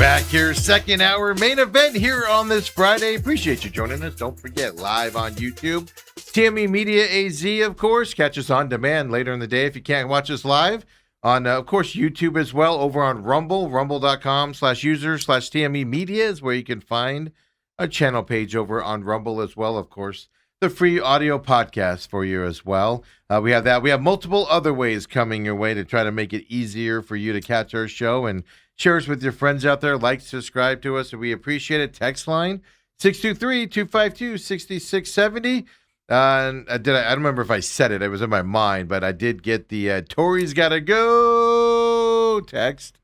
Back here, second hour main event here on this Friday. Appreciate you joining us. Don't forget, live on YouTube. TME Media AZ, of course. Catch us on demand later in the day if you can't watch us live. On, of course, YouTube as well, over on Rumble, rumble.com/user/TME Media is where you can find a channel page over on Rumble as well, of course. The free audio podcast for you as well. We have that. We have multiple other ways coming your way to try to make it easier for you to catch our show and share us with your friends out there. Like, subscribe to us, and we appreciate it. Text line 623-252-6670. I don't remember if I said it. It was in my mind, but I did get the Tori's Gotta Go text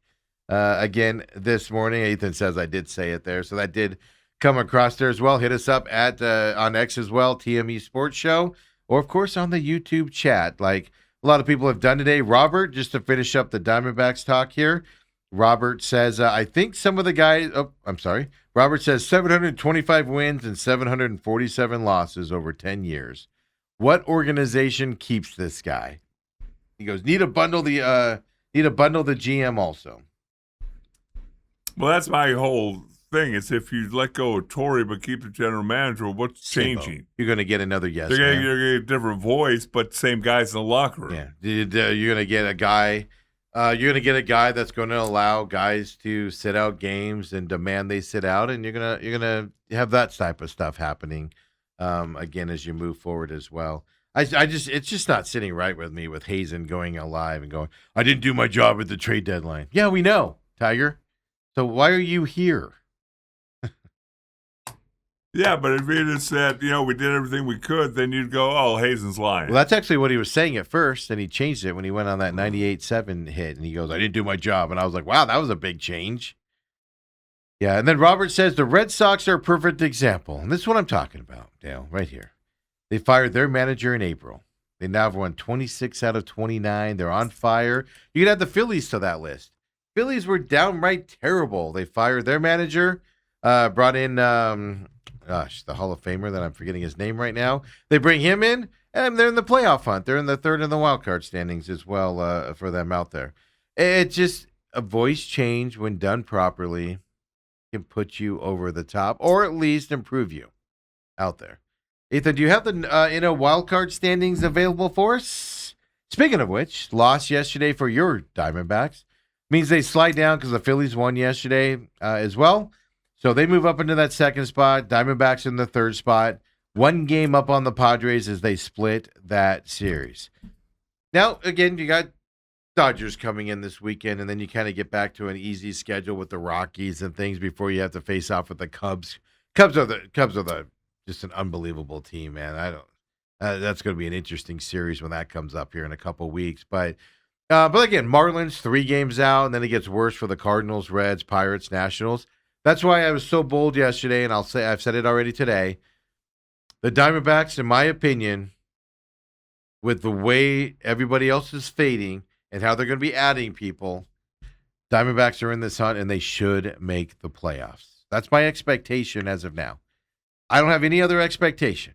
again this morning. Ethan says I did say it there, so that did come across there as well. Hit us up at on X as well, TME Sports Show, or of course on the YouTube chat, like a lot of people have done today. Robert, just to finish up the Diamondbacks talk here. Robert says, I think some of the guys, Robert says 725 wins and 747 losses over 10 years. What organization keeps this guy? He goes, need to bundle the GM also. Well, that's my whole thing. It's if you let go of Torre but keep the general manager, what's changing? You're going to get another yes. You're going to get a different voice, but same guys in the locker room. Yeah, you're going to get a guy. You're going to get a guy that's going to allow guys to sit out games and demand they sit out, and you're gonna have that type of stuff happening again as you move forward as well. It's just not sitting right with me with Hazen going alive and going, I didn't do my job at the trade deadline. Yeah, we know, Tiger. So why are you here? Yeah, but if it had said, we did everything we could, then you'd go, oh, Hazen's lying. Well, that's actually what he was saying at first, and he changed it when he went on that 98-7 hit, and he goes, I didn't do my job. And I was like, wow, that was a big change. Yeah, and then Robert says the Red Sox are a perfect example. And this is what I'm talking about, Dale, right here. They fired their manager in April. They now have won 26 out of 29. They're on fire. You can add the Phillies to that list. Phillies were downright terrible. They fired their manager, brought in... the Hall of Famer that I'm forgetting his name right now. They bring him in, and they're in the playoff hunt. They're in the third in the wild card standings as well for them out there. It's just a voice change when done properly can put you over the top, or at least improve you out there. Ethan, do you have the wild card standings available for us? Speaking of which, loss yesterday for your Diamondbacks means they slide down because the Phillies won yesterday as well. So they move up into that second spot. Diamondbacks in the third spot. One game up on the Padres as they split that series. Now, again, you got Dodgers coming in this weekend, and then you kind of get back to an easy schedule with the Rockies and things before you have to face off with the Cubs. Cubs are just an unbelievable team, man. That's going to be an interesting series when that comes up here in a couple weeks. But again, Marlins 3 games out, and then it gets worse for the Cardinals, Reds, Pirates, Nationals. That's why I was so bold yesterday, and I've said it already today. The Diamondbacks, in my opinion, with the way everybody else is fading and how they're going to be adding people, Diamondbacks are in this hunt, and they should make the playoffs. That's my expectation as of now. I don't have any other expectation.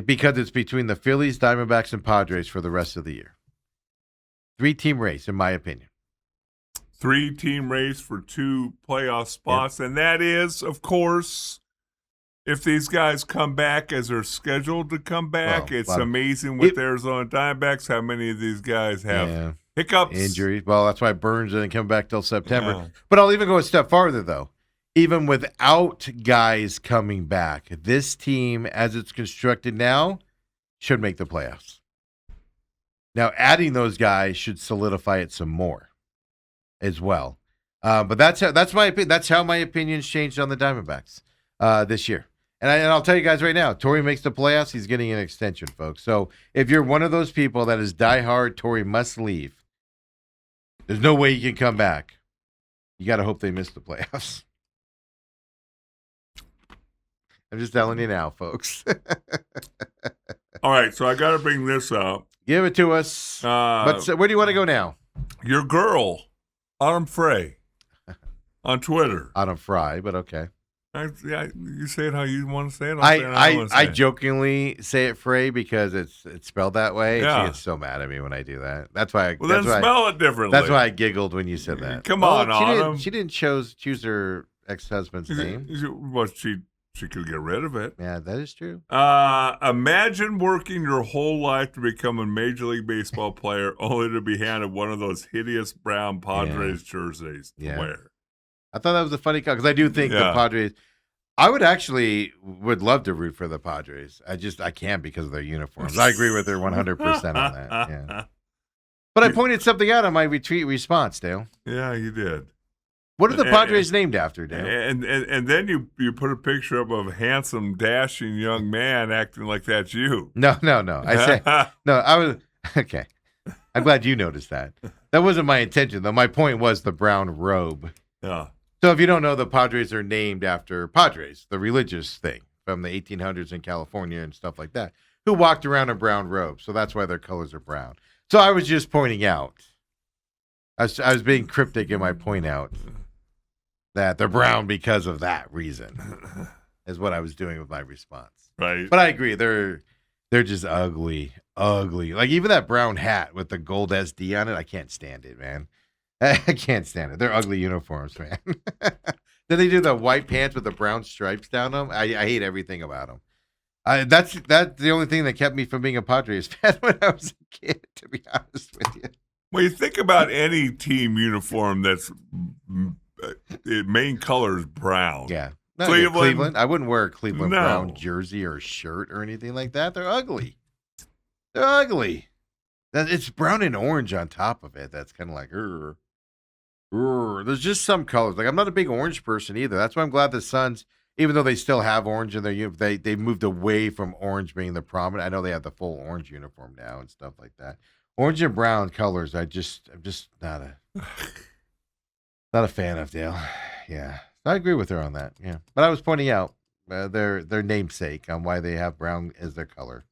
Because it's between the Phillies, Diamondbacks, and Padres for the rest of the year. 3-team race, in my opinion. 3-team race for 2 playoff spots. Yep. And that is, of course, if these guys come back as they're scheduled to come back. It's amazing with Arizona Diamondbacks how many of these guys have hiccups. Injuries. Well, that's why Burns didn't come back till September. Yeah. But I'll even go a step farther, though. Even without guys coming back, this team, as it's constructed now, should make the playoffs. Now, adding those guys should solidify it some more as well. But that's my opinion. That's how my opinion's changed on the Diamondbacks this year. And I'll tell you guys right now, Torrey makes the playoffs. He's getting an extension, folks. So if you're one of those people that is diehard, Torrey must leave. There's no way he can come back. You got to hope they miss the playoffs. I'm just telling you now, folks. All right, so I got to bring this up. Give it to us. But where do you want to go now? Your girl, Autumn Frey, on Twitter. Autumn Fry, but okay. You say it how you want to say it. I jokingly say it Frey because it's spelled that way. Yeah. She gets so mad at me when I do that. That's why. Well, then spell it differently. That's why I giggled when you said that. Come on, Autumn. She didn't choose her ex-husband's name. Well, she could get rid of it. Yeah, that is true. Imagine working your whole life to become a Major League Baseball player only to be handed one of those hideous brown Padres jerseys to wear. I thought that was a funny call because I do think the Padres. I would love to root for the Padres. I can't because of their uniforms. I agree with her 100% on that. Yeah. But I pointed something out on my retweet response, Dale. Yeah, you did. What are the Padres named after, Dale? And then you put a picture up of a handsome, dashing young man acting like that's you. No. I said no. I was okay. I'm glad you noticed that. That wasn't my intention, though. My point was the brown robe. Yeah. So if you don't know, the Padres are named after Padres, the religious thing from the 1800s in California and stuff like that, who walked around in brown robes. So that's why their colors are brown. So I was just pointing out. I was being cryptic in my point out that they're brown because of that reason is what I was doing with my response. Right. But I agree. They're just ugly. Like even that brown hat with the gold SD on it, I can't stand it, man. I can't stand it. They're ugly uniforms, man. Then they do the white pants with the brown stripes down them. I hate everything about them. That's the only thing that kept me from being a Padres fan when I was a kid, to be honest with you. Well, you think about any team uniform that's main color is brown. Yeah. No, Cleveland. I wouldn't wear a Cleveland brown jersey or shirt or anything like that. They're ugly. It's brown and orange on top of it. That's kind of like, there's just some colors. Like I'm not a big orange person either. That's why I'm glad the Suns, even though they still have orange in their uniform, they moved away from orange being the prominent. I know they have the full orange uniform now and stuff like that. Orange and brown colors, I'm just not a fan of, Dale. Yeah, I agree with her on that. Yeah, but I was pointing out their namesake on why they have brown as their color.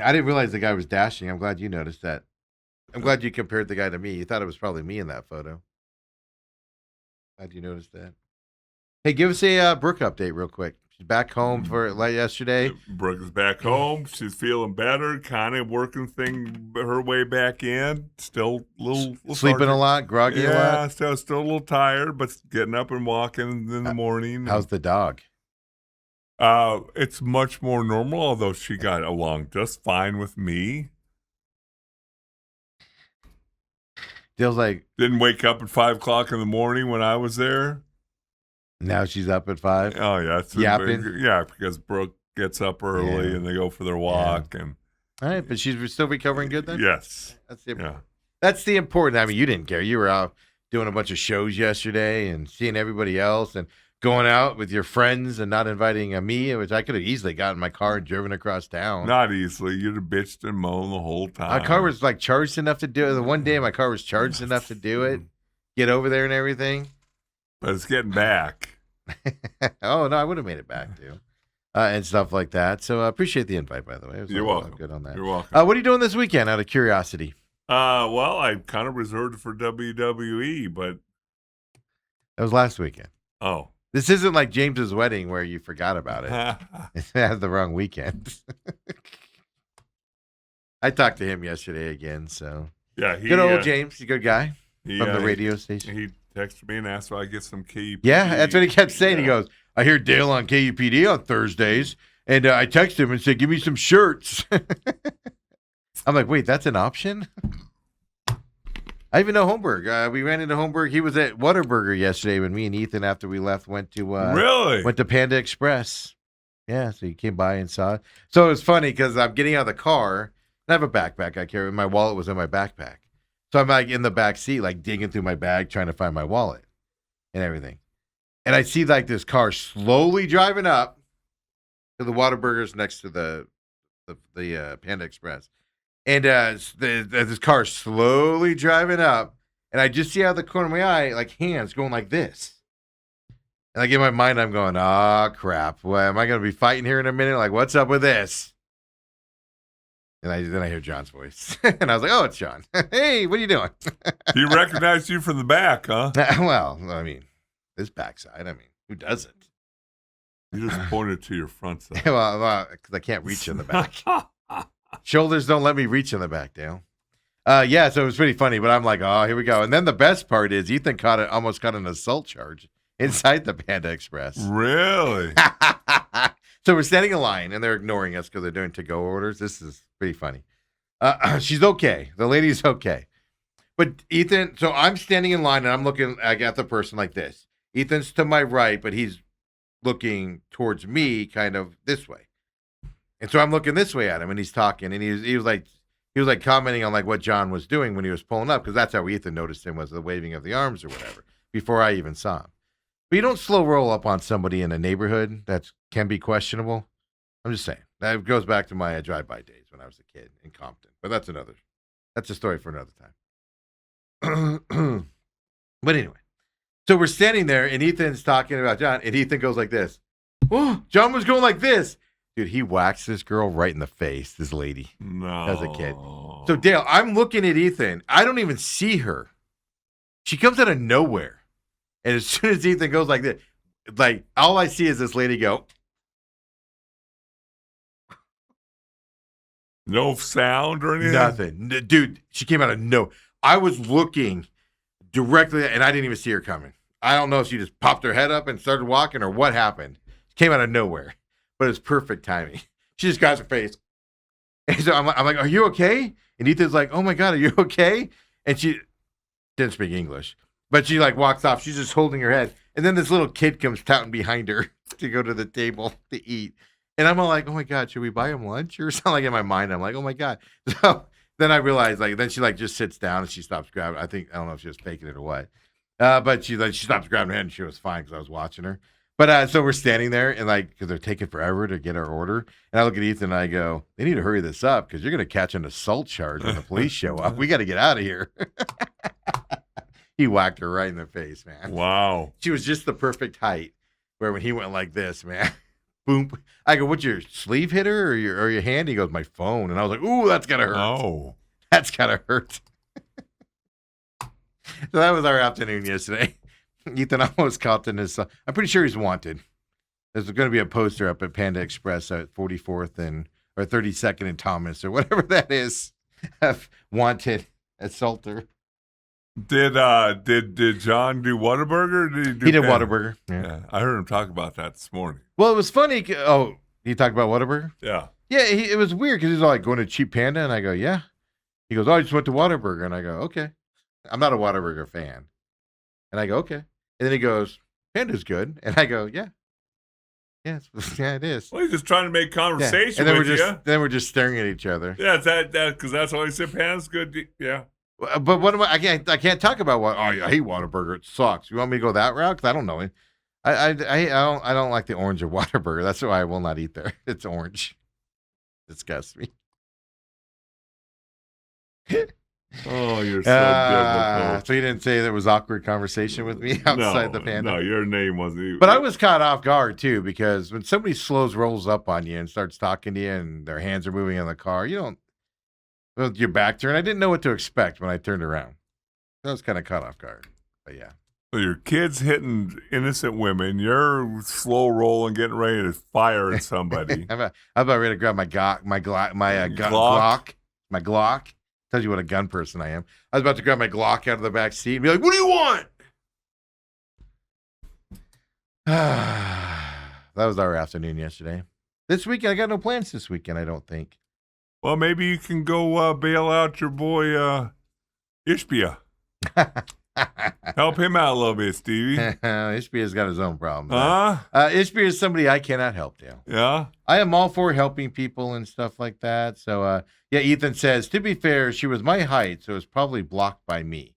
I didn't realize the guy was dashing. I'm glad you noticed that. I'm glad you compared the guy to me. You thought it was probably me in that photo. Glad you noticed that. Hey, give us a Brooke update real quick. She's back home for yesterday. Brooke is back home. She's feeling better. Kind of working her way back in. Still a little sleeping a lot, groggy a lot. Yeah, still a little tired, but getting up and walking in the morning. How's the dog? It's much more normal, although she got along just fine with me. Feels like didn't wake up at 5 o'clock in the morning when I was there. Now she's up at 5. Oh yeah, yapping. Yeah, because Brooke gets up early and they go for their walk and. All right, but she's still recovering good then. Yes, that's the important. I mean, you didn't care. You were out doing a bunch of shows yesterday and seeing everybody else and going out with your friends and not inviting me, which I could have easily gotten in my car and driven across town. Not easily. You'd have bitched and moaned the whole time. My car was like charged enough to do it. The one day my car was charged enough to do it, get over there and everything. But it's getting back. Oh, no, I would have made it back too. And stuff like that. So I appreciate the invite, by the way. You're welcome. Good on that. You're welcome. What are you doing this weekend out of curiosity? Well, I kind of reserved it for WWE, but. That was last weekend. Oh. This isn't like James's wedding where you forgot about it. It had the wrong weekend. I talked to him yesterday again, so. Yeah, good old James. He's a good guy from the radio station. He texted me and asked if I get some KUPD. Yeah, that's what he kept saying. He goes, I hear Dale on KUPD on Thursdays, and I texted him and said, give me some shirts. I'm like, wait, that's an option? I even know Holmberg. We ran into Holmberg. He was at Whataburger yesterday when me and Ethan, after we left, went to Panda Express. Yeah, so he came by and saw it. So it was funny because I'm getting out of the car. I have a backpack I carry. My wallet was in my backpack. So I'm like in the back seat, like digging through my bag, trying to find my wallet and everything. And I see like this car slowly driving up to the Whataburgers next to the Panda Express. And this car slowly driving up, and I just see out of the corner of my eye, like hands going like this. And like in my mind, I'm going, crap. Well, am I going to be fighting here in a minute? Like, what's up with this? And then I hear John's voice. And I was like, oh, it's John. Hey, what are you doing? He recognized you from the back, huh? Well, I mean, this backside. I mean, Who doesn't? You just pointed to your front side. Well, because I can't reach in the back. Shoulders don't let me reach in the back, Dale. Yeah, so it was pretty funny, but I'm like, oh, here we go. And then the best part is Ethan almost caught an assault charge inside the Panda Express. Really? So we're standing in line, and they're ignoring us because they're doing to-go orders. This is pretty funny. She's okay. The lady's okay. But Ethan, so I'm standing in line, and I'm looking at the person like this. Ethan's to my right, but he's looking towards me kind of this way. And so I'm looking this way at him, and he's talking, and he was like commenting on like what John was doing when he was pulling up, because that's how Ethan noticed him, was the waving of the arms or whatever, before I even saw him. But you don't slow roll up on somebody in a neighborhood that can be questionable. I'm just saying. That goes back to my drive-by days when I was a kid in Compton. But that's a story for another time. But anyway, so we're standing there, and Ethan's talking about John, and Ethan goes like this. Oh, John was going like this. Dude, he waxed this girl right in the face, this lady, as a kid. So, Dale, I'm looking at Ethan. I don't even see her. She comes out of nowhere. And as soon as Ethan goes like this, like, all I see is this lady go. No sound or anything? Nothing. Dude, she came out of no. I was looking directly, and I didn't even see her coming. I don't know if she just popped her head up and started walking or what happened. She came out of nowhere. But it's perfect timing. She just grabs her face. And so I'm like, are you okay? And Ethan's like, oh my God, are you okay? And she didn't speak English. But she like walks off. She's just holding her head. And then this little kid comes touting behind her to go to the table to eat. And I'm all like, oh my God, should we buy him lunch? Or something like in my mind. I'm like, oh my God. So then I realized, like, then she like just sits down and she stops grabbing. I don't know if she was faking it or what. But she stops grabbing her head and she was fine because I was watching her. But so we're standing there and like, because they're taking forever to get our order. And I look at Ethan and I go, they need to hurry this up because you're going to catch an assault charge when the police show up. We got to get out of here. He whacked her right in the face, man. Wow. She was just the perfect height where when he went like this, man, boom. I go, what's your sleeve hit her or your hand? He goes, my phone. And I was like, ooh, that's got to hurt. Oh. That's got to hurt. So that was our afternoon yesterday. Ethan almost caught in his. I'm pretty sure he's wanted. There's going to be a poster up at Panda Express at 44th or 32nd and Thomas or whatever that is. Wanted assaulter. Did John do Whataburger? He did Whataburger. Yeah, I heard him talk about that this morning. Well, it was funny. Oh, he talked about Whataburger? Yeah. Yeah, it was weird because he's all like going to Cheap Panda, and I go, yeah. He goes, oh, I just went to Whataburger, and I go, okay. I'm not a Whataburger fan, and I go, okay. And then he goes, Panda's good. And I go, yeah. Yes, yeah, it is. Well, he's just trying to make conversation and then with you. Then we're just staring at each other. Yeah, because that's all he said. Panda's good. Yeah. But what am I can't talk about what. Oh, I hate Whataburger. It sucks. You want me to go that route? Because I don't know it. I don't like the orange of Whataburger. That's why I will not eat there. It's orange. Disgusts me. Oh, you're so difficult. So you didn't say there was awkward conversation with me outside the Panda? No, your name wasn't. But I was caught off guard, too, because when somebody rolls up on you and starts talking to you and their hands are moving in the car, your back turned. I didn't know what to expect when I turned around. I was kind of caught off guard. But yeah. So your kid's hitting innocent women. You're slow rolling, getting ready to fire at somebody. I'm about ready to grab my Glock. Tells you what a gun person I am. I was about to grab my Glock out of the back seat and be like, what do you want? That was our afternoon yesterday. This weekend, I got no plans this weekend, I don't think. Well, maybe you can go bail out your boy Ishbia. Help him out a little bit, Stevie. Ishbia's got his own problems. Ishbia is somebody I cannot help, Dale. Yeah? I am all for helping people and stuff like that. So, yeah, Ethan says, to be fair, she was my height, so it was probably blocked by me.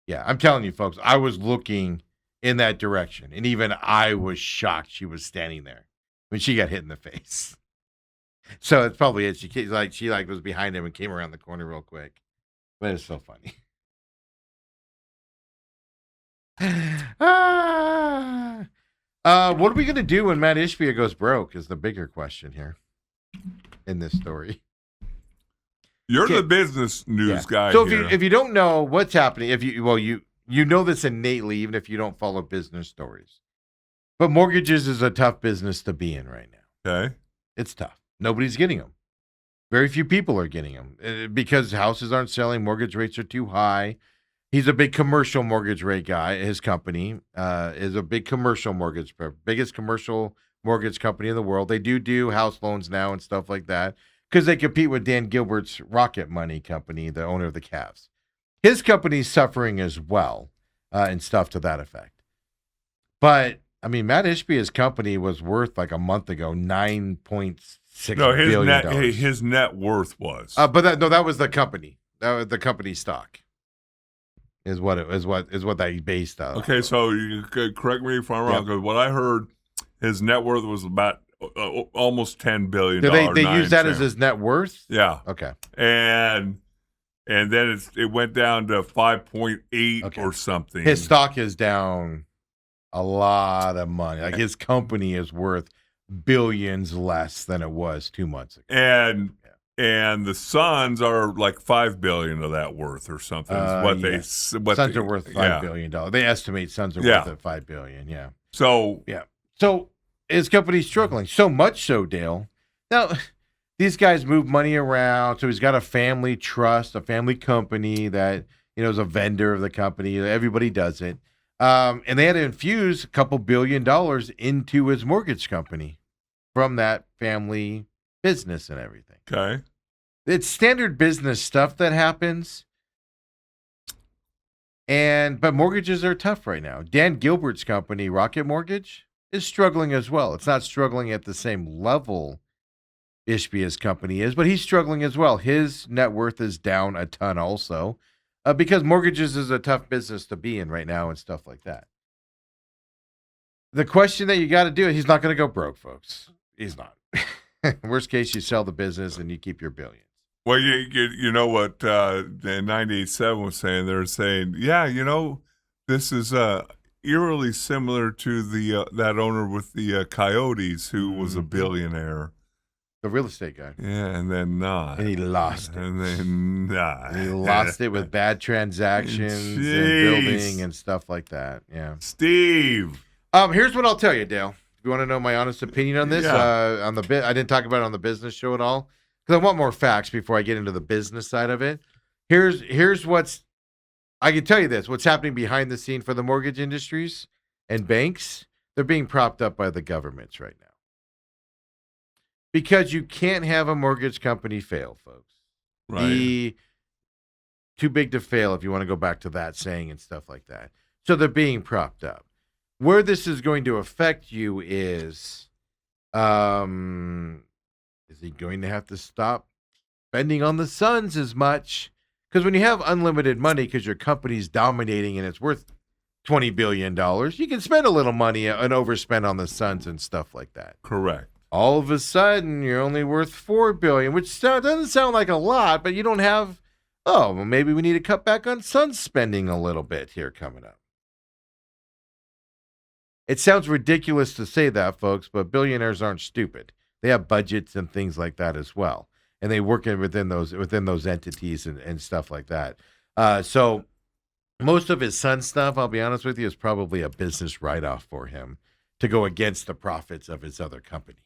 Yeah, I'm telling you, folks, I was looking in that direction, and even I was shocked she was standing there when she got hit in the face. So it's probably it. She was behind him and came around the corner real quick. But it's so funny. What are we going to do when Matt Ishbia goes broke is the bigger question here in this story. You're the business news guy. So if you don't know what's happening, you know this innately, even if you don't follow business stories. But mortgages is a tough business to be in right now. Okay. It's tough. Nobody's getting them. Very few people are getting them because houses aren't selling. Mortgage rates are too high. He's a big commercial mortgage rate guy. His company is a big commercial mortgage, biggest commercial mortgage company in the world. They do house loans now and stuff like that because they compete with Dan Gilbert's Rocket Money company, the owner of the Cavs. His company's suffering as well and stuff to that effect. But I mean, Matt Ishbia's company was worth like a month ago $9.6 billion. His net worth was. But that was the company. That was the company stock. Is what that based on. Okay, so you could correct me if I'm wrong. Because what I heard, his net worth was about almost $10 billion. Did they use that as his net worth? Yeah. Okay. And then it went down to 5.8 or something. His stock is down a lot of money. Like his company is worth billions less than it was 2 months ago. And the Suns are like $5 billion of that worth or something. Suns are worth $5 billion. They estimate Suns are worth at $5 billion. Yeah. So his company's struggling so much so, Dale. Now these guys move money around, so he's got a family trust, a family company that is a vendor of the company. Everybody does it, and they had to infuse a couple $1 billion into his mortgage company from that family business and everything. Okay. It's standard business stuff that happens. But mortgages are tough right now. Dan Gilbert's company, Rocket Mortgage, is struggling as well. It's not struggling at the same level Ishbia's company is, but he's struggling as well. His net worth is down a ton also because mortgages is a tough business to be in right now and stuff like that. The question that you got to do, he's not going to go broke, folks. He's not. Worst case, you sell the business and you keep your billions. Well, you know what the 98.7 was saying? They're saying, this is eerily similar to the that owner with the Coyotes who was a billionaire. The real estate guy. Yeah, and then not. And he lost it. And then not. And he lost it with bad transactions and building and stuff like that. Yeah. Steve. Here's what I'll tell you, Dale. If you want to know my honest opinion on this, on the bit, I didn't talk about it on the business show at all because I want more facts before I get into the business side of it. Here's what's, I can tell you this, what's happening behind the scene for the mortgage industries and banks. They're being propped up by the governments right now because you can't have a mortgage company fail, folks. Right. Too big to fail if you want to go back to that saying and stuff like that. So they're being propped up. Where this is going to affect you is he going to have to stop spending on the Suns as much? Because when you have unlimited money because your company's dominating and it's worth $20 billion, you can spend a little money and overspend on the Suns and stuff like that. Correct. All of a sudden, you're only worth $4 billion, which doesn't sound like a lot, but you don't have, maybe we need to cut back on Suns spending a little bit here coming up. It sounds ridiculous to say that, folks, but billionaires aren't stupid. They have budgets and things like that as well, and they work within those entities and stuff like that. So most of his Sun stuff, I'll be honest with you, is probably a business write-off for him to go against the profits of his other company.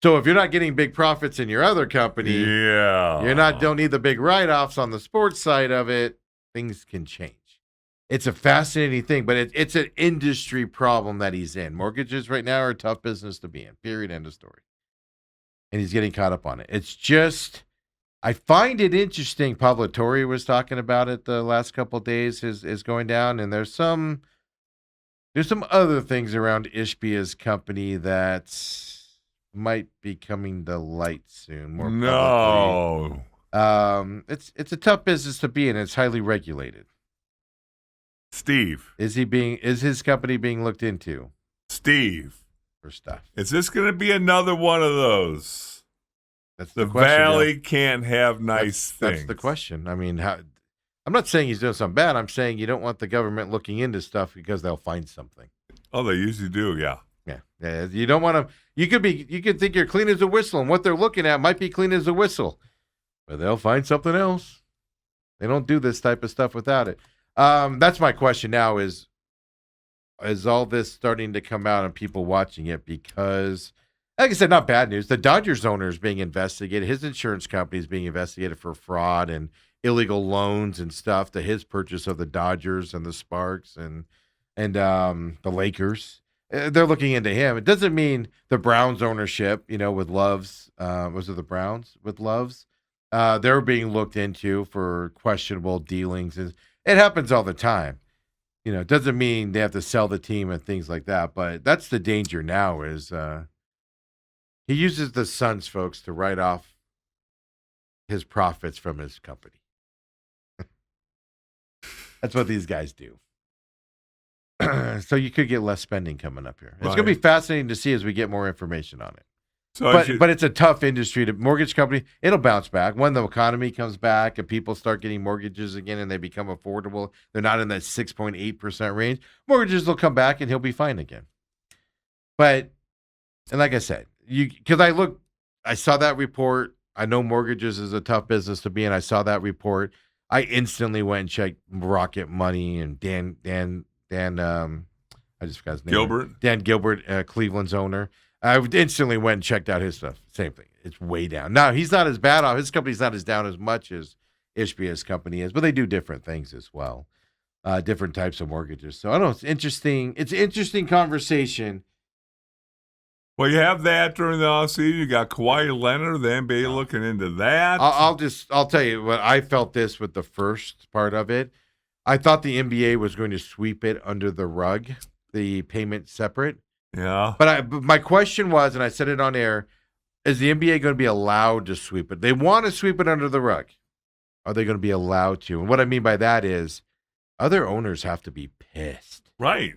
So if you're not getting big profits in your other company, don't need the big write-offs on the sports side of it, things can change. It's a fascinating thing, but it's an industry problem that he's in. Mortgages right now are a tough business to be in, period, end of story. And he's getting caught up on it. It's just, I find it interesting. Pablo Torre was talking about it the last couple of days, is going down, and there's some other things around Ishbia's company that might be coming to light soon, more publicly. It's a tough business to be in. It's highly regulated. Steve. Is his company being looked into? Steve. For stuff. Is this going to be another one of those? That's the question, Valley can't have nice things. That's the question. I mean, I'm not saying he's doing something bad. I'm saying you don't want the government looking into stuff because they'll find something. Oh, they usually do, yeah. Yeah. You don't want to. You could think you're clean as a whistle, and what they're looking at might be clean as a whistle, but they'll find something else. They don't do this type of stuff without it. That's my question now is, is all this starting to come out and people watching it? Because, like I said, not bad news. The Dodgers owner is being investigated. His insurance company is being investigated for fraud and illegal loans and stuff to his purchase of the Dodgers and the Sparks and the Lakers. They're looking into him. It doesn't mean the Browns ownership, with Love's, was it the Browns with Love's? They're being looked into for questionable dealings. It happens all the time. It doesn't mean they have to sell the team and things like that. But that's the danger now is he uses the Suns folks to write off his profits from his company. That's what these guys do. So you could get less spending coming up here. It's going to be fascinating to see as we get more information on it. But it's a tough industry. Mortgage company, it'll bounce back. When the economy comes back and people start getting mortgages again and they become affordable, they're not in that 6.8% range, mortgages will come back and he'll be fine again. But, and like I said, because I saw that report. I know mortgages is a tough business to be in. I saw that report. I instantly went and checked Rocket Money and Dan, I just forgot his name. Gilbert. Dan Gilbert, Cleveland's owner. I instantly went and checked out his stuff. Same thing. It's way down. Now, he's not as bad off. His company's not as down as much as Ishbia's company is, but they do different things as well. Different types of mortgages. So I don't know. It's interesting. It's an interesting conversation. Well, you have that during the offseason. You got Kawhi Leonard, the NBA looking into that. I'll tell you what I felt this with the first part of it. I thought the NBA was going to sweep it under the rug, the payment separate. Yeah. But my question was, and I said it on air, is the NBA going to be allowed to sweep it? They want to sweep it under the rug. Are they going to be allowed to? And what I mean by that is other owners have to be pissed. Right.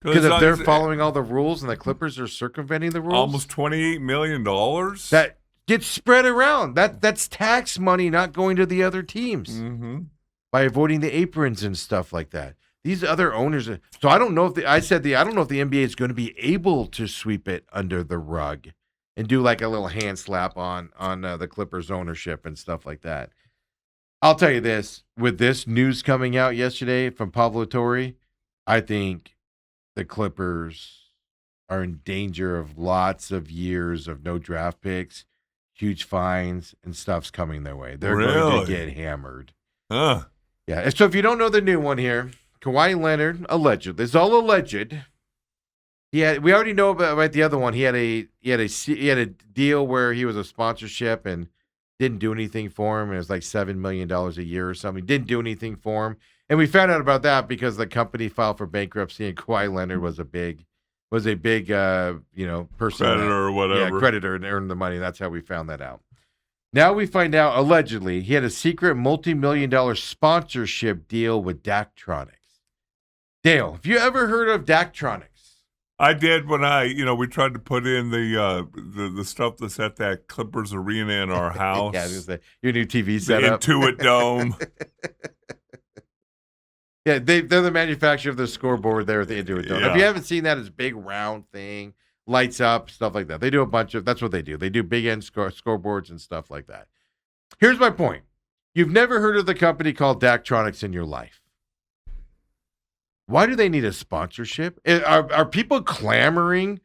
Because if they're following all the rules and the Clippers are circumventing the rules. Almost $28 million. That gets spread around. That's tax money not going to the other teams by avoiding the aprons and stuff like that. These other owners. So I don't know if I don't know if the NBA is going to be able to sweep it under the rug and do like a little hand slap on the Clippers ownership and stuff like that. I'll tell you this, with this news coming out yesterday from Pablo Torre, I think the Clippers are in danger of lots of years of no draft picks, huge fines, and stuff's coming their way. They're going to get hammered. Yeah. So if you don't know the new one here, Kawhi Leonard, alleged. It's all alleged. We already know about the other one. He had a deal where he was a sponsorship and didn't do anything for him. And it was like $7 million a year or something. Didn't do anything for him. And we found out about that because the company filed for bankruptcy and Kawhi Leonard was a big person. Creditor or whatever. Yeah, creditor and earned the money. That's how we found that out. Now we find out, allegedly, he had a secret multi-million-dollar sponsorship deal with Daktronics. Dale, have you ever heard of Daktronics? I did when we tried to put in the stuff that's at that Clippers arena in our house. Yeah, I was gonna say, your new TV setup. The Intuit Dome. Yeah, they're the manufacturer of the scoreboard there at the Intuit Dome. Yeah. If you haven't seen that, it's a big round thing, lights up, stuff like that. They do that's what they do. They do big end scoreboards and stuff like that. Here's my point. You've never heard of the company called Daktronics in your life. Why do they need a sponsorship? Are people clamoring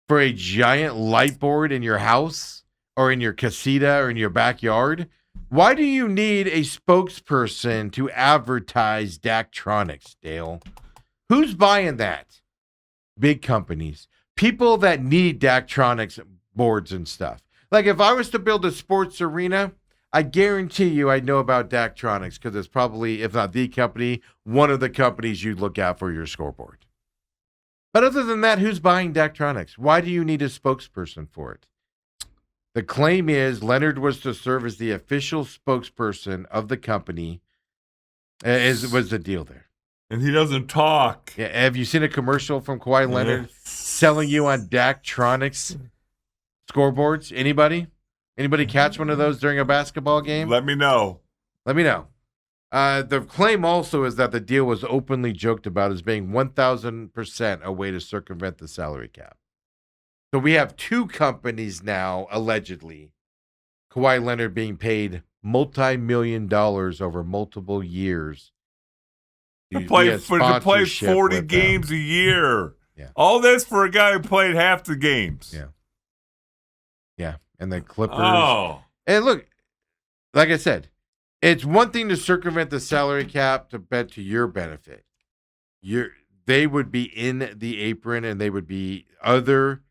for a giant light board in your house or in your casita or in your backyard? Why do you need a spokesperson to advertise Daktronics, Dale? Who's buying that? Big companies. People that need Daktronics boards and stuff. Like if I was to build a sports arena, I guarantee you I'd know about Daktronics because it's probably, if not the company, one of the companies you'd look at for your scoreboard. But other than that, who's buying Daktronics? Why do you need a spokesperson for it? The claim is Leonard was to serve as the official spokesperson of the company, was the deal there. And he doesn't talk. Yeah, have you seen a commercial from Kawhi Leonard selling you on Daktronics scoreboards? Anybody? Anybody catch one of those during a basketball game? Let me know. The claim also is that the deal was openly joked about as being 1,000% a way to circumvent the salary cap. So we have two companies now, allegedly, Kawhi Leonard being paid multi-million dollars over multiple years To play 40 games a year. Yeah. All this for a guy who played half the games. Yeah. Yeah. And the Clippers. Oh. And look, like I said, it's one thing to circumvent the salary cap to bet to your benefit. They would be in the apron, and they would be other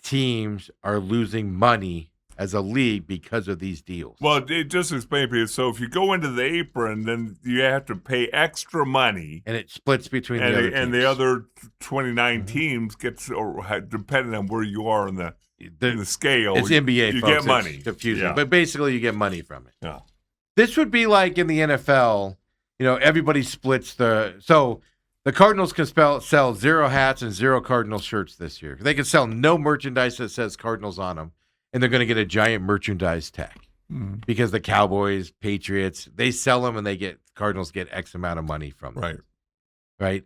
teams are losing money as a league because of these deals. Well, just explain to you. So if you go into the apron, then you have to pay extra money. And it splits between the other teams. And the other 29 teams gets, or depending on where you are in the scale. It's NBA, you folks. Get money. It's confusing. Yeah. But basically you get money from it. Yeah. This would be like in the NFL, everybody splits so the Cardinals can sell 0 hats and 0 Cardinal shirts this year. They can sell no merchandise that says Cardinals on them. And they're going to get a giant merchandise tag because the Cowboys, Patriots, they sell them and Cardinals get X amount of money from them. Right.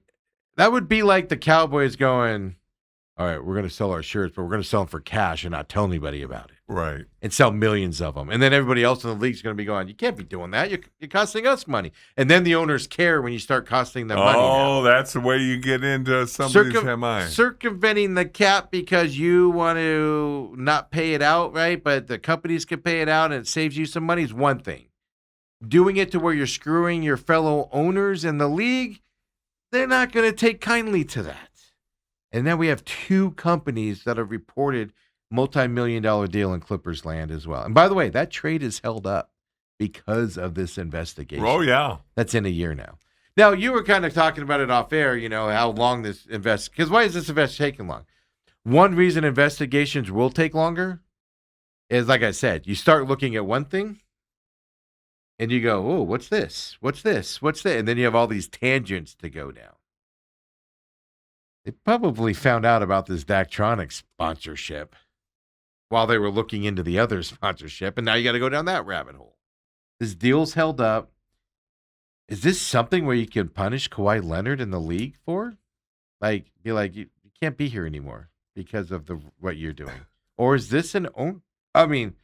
That would be like the Cowboys going, all right, we're going to sell our shirts, but we're going to sell them for cash and not tell anybody about it. Right. And sell millions of them. And then everybody else in the league is going to be going, you can't be doing that. You're costing us money. And then the owners care when you start costing them money. Oh, that's the way you get into somebody's MI. Circumventing the cap because you want to not pay it out, right? But the companies can pay it out and it saves you some money is one thing. Doing it to where you're screwing your fellow owners in the league, they're not going to take kindly to that. And then we have 2 companies that have reported multi-million-dollar deal in Clippers land as well. And by the way, that trade is held up because of this investigation. Oh, yeah. That's in a year now. Now, you were kind of talking about it off air, how long this because why is this investigation taking long? One reason investigations will take longer is, like I said, you start looking at one thing and you go, oh, what's this? What's this? What's that? And then you have all these tangents to go down. They probably found out about this Daktronics sponsorship while they were looking into the other sponsorship, and now you got to go down that rabbit hole. This deal's held up. Is this something where you can punish Kawhi Leonard in the league for? Like, be like, you can't be here anymore because of what you're doing. Or is this Steve, and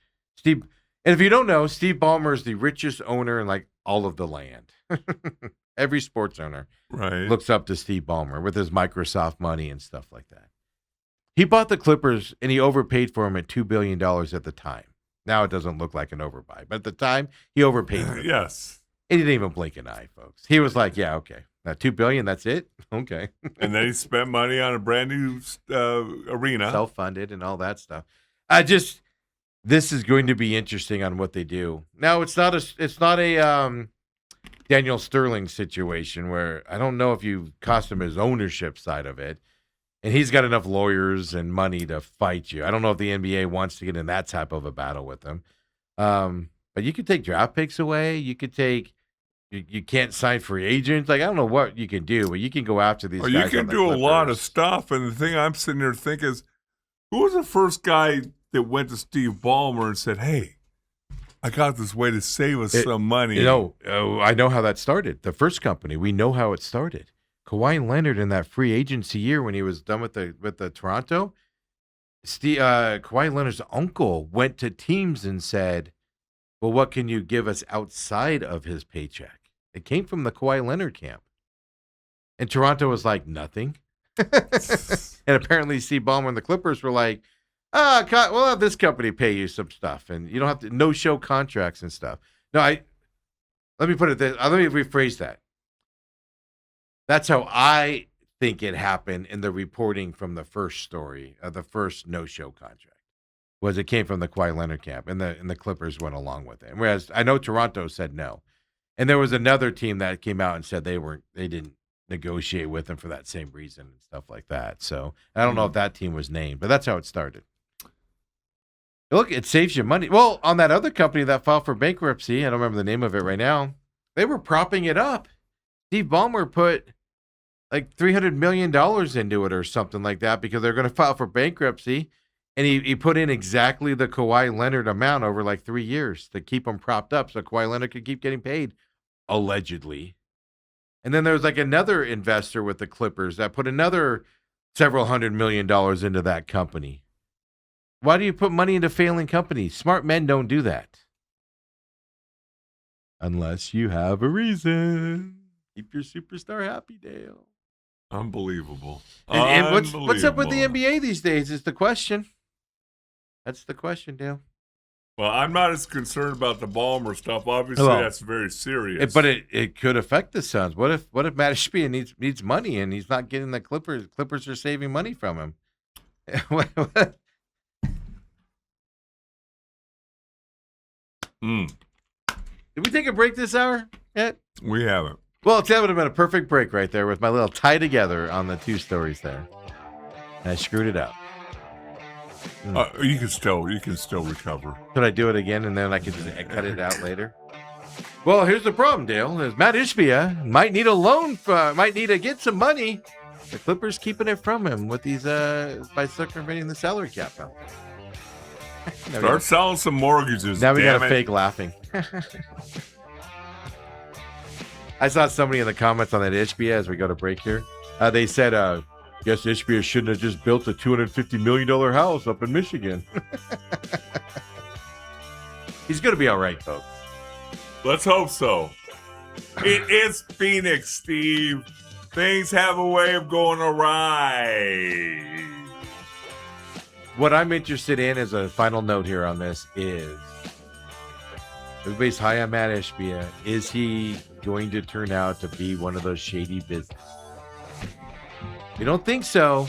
if you don't know, Steve Ballmer is the richest owner in like all of the land. Every sports owner looks up to Steve Ballmer with his Microsoft money and stuff like that. He bought the Clippers, and he overpaid for them at $2 billion at the time. Now it doesn't look like an overbuy, but at the time, he overpaid for them. Yes. He didn't even blink an eye, folks. He was like, yeah, okay. Now $2 billion, that's it? Okay. And then he spent money on a brand new arena. Self-funded and all that stuff. This is going to be interesting on what they do. Now, it's not a Daniel Sterling situation where I don't know if you cost him his ownership side of it. And he's got enough lawyers and money to fight you. I don't know if the NBA wants to get in that type of a battle with him. But you could take draft picks away. You could you can't sign free agents. Like, I don't know what you can do, but you can go after these guys. You can do a lot of stuff. And the thing I'm sitting there thinking is, who was the first guy that went to Steve Ballmer and said, hey, I got this way to save us some money? I know how that started. The first company, we know how it started. Kawhi Leonard in that free agency year when he was done with the Toronto, Kawhi Leonard's uncle went to teams and said, well, what can you give us outside of his paycheck? It came from the Kawhi Leonard camp. And Toronto was like, nothing. And apparently Steve Ballmer and the Clippers were like, we'll have this company pay you some stuff. And you don't have to no-show contracts and stuff. No, let me put it this. Let me rephrase that. That's how I think it happened in the reporting from the first story, the first no-show contract, was it came from the Kawhi Leonard camp, and the Clippers went along with it. Whereas I know Toronto said no, and there was another team that came out and said they didn't negotiate with him for that same reason and stuff like that. So I don't know if that team was named, but that's how it started. Look, it saves you money. Well, on that other company that filed for bankruptcy, I don't remember the name of it right now, they were propping it up. Steve Ballmer put like $300 million into it or something like that because they're going to file for bankruptcy. And he put in exactly the Kawhi Leonard amount over like 3 years to keep him propped up so Kawhi Leonard could keep getting paid, allegedly. And then there was like another investor with the Clippers that put another several $100 million into that company. Why do you put money into failing companies? Smart men don't do that. Unless you have a reason. Keep your superstar happy, Dale. Unbelievable. And what's up with the NBA these days is the question. That's the question, Dale. Well, I'm not as concerned about the Ballmer stuff. Obviously, that's very serious. But it could affect the Suns. What if Matt Ishbia needs money and he's not getting the Clippers? Clippers are saving money from him. Did we take a break this hour yet? We haven't. Well, that would have been a perfect break right there with my little tie together on the two stories there. And I screwed it up. You can still recover. Could I do it again and then I could just cut it out later? Well, here's the problem, Dale. Is Matt Ishbia might need a loan, might need to get some money. The Clippers keeping it from him with these by circumventing the salary cap out there. Start selling some mortgages. Now we got a fake laughing. I saw somebody in the comments on that Ishbia as we go to break here. They said, guess Ishbia shouldn't have just built a $250 million house up in Michigan. He's going to be all right, folks. Let's hope so. It is Phoenix, Steve. Things have a way of going awry. What I'm interested in as a final note here on this is everybody's high on Matt Ishbia. Is he going to turn out to be one of those shady business? We don't think so.